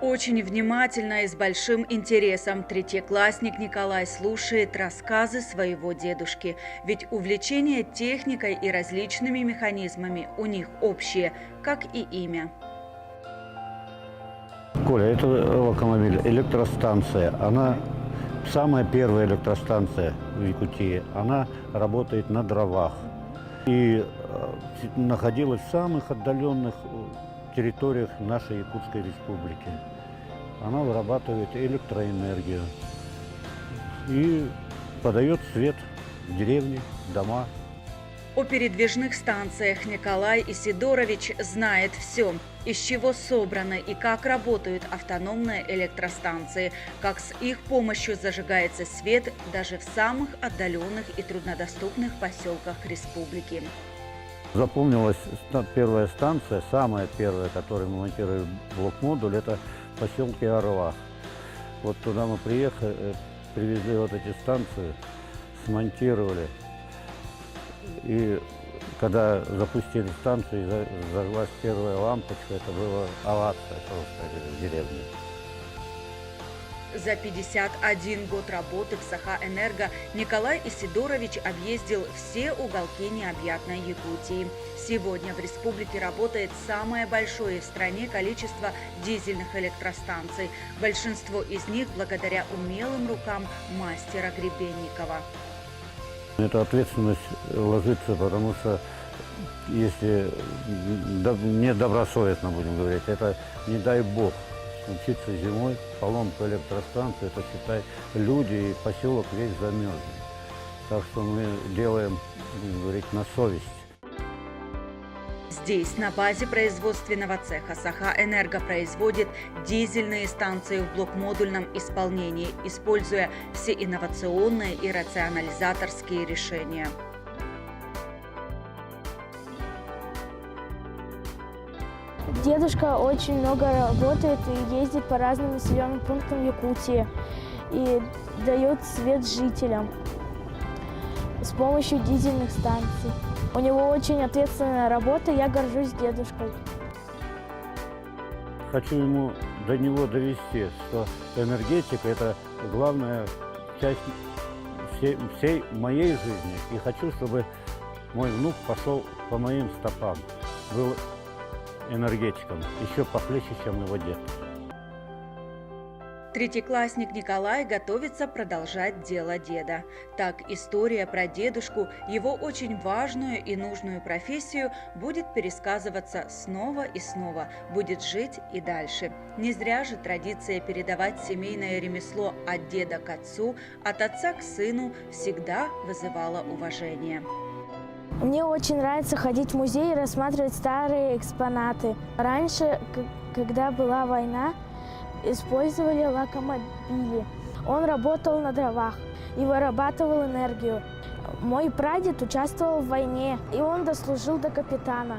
Очень внимательно и с большим интересом третьеклассник Николай слушает рассказы своего дедушки. Ведь увлечение техникой и различными механизмами у них общее, как и имя. Коля, это локомобиль, электростанция. Она самая первая электростанция в Якутии. Она работает на дровах и находилась в самых отдаленных территориях нашей Якутской республики. Она вырабатывает электроэнергию и подает свет в деревни, в дома. О передвижных станциях Николай Исидорович знает все. Из чего собраны и как работают автономные электростанции, как с их помощью зажигается свет даже в самых отдаленных и труднодоступных поселках республики. Запомнилась первая станция, самая первая, которую мы монтировали блок-модуль, это в поселке Орлах. Вот туда мы приехали, привезли вот эти станции, смонтировали. И когда запустили станцию, зажглась первая лампочка, это была овация просто в деревне. За 51 год работы в Саха-Энерго Николай Исидорович объездил все уголки необъятной Якутии. Сегодня в республике работает самое большое в стране количество дизельных электростанций. Большинство из них благодаря умелым рукам мастера Гребенникова. Эта ответственность ложится, потому что если недобросовестно будем говорить, это не дай бог случится зимой, поломка электростанции, это, считай, люди и поселок весь замерзнет. Так что мы делаем, будем говорить, на совесть. Здесь, на базе производственного цеха, Саха-Энерго производит дизельные станции в блокмодульном исполнении, используя все инновационные и рационализаторские решения. Дедушка очень много работает и ездит по разным населенным пунктам Якутии и дает свет жителям с помощью дизельных станций. У него очень ответственная работа, я горжусь дедушкой. Хочу до него довести, что энергетика – это главная часть всей моей жизни. И хочу, чтобы мой внук пошел по моим стопам, был энергетиком, еще похлеще, чем его дед. Третьеклассник Николай готовится продолжать дело деда. Так, история про дедушку, его очень важную и нужную профессию, будет пересказываться снова и снова, будет жить и дальше. Не зря же традиция передавать семейное ремесло от деда к отцу, от отца к сыну всегда вызывала уважение. Мне очень нравится ходить в музей и рассматривать старые экспонаты. Раньше, когда была война, использовали локомобили. Он работал на дровах и вырабатывал энергию. Мой прадед участвовал в войне, и он дослужил до капитана.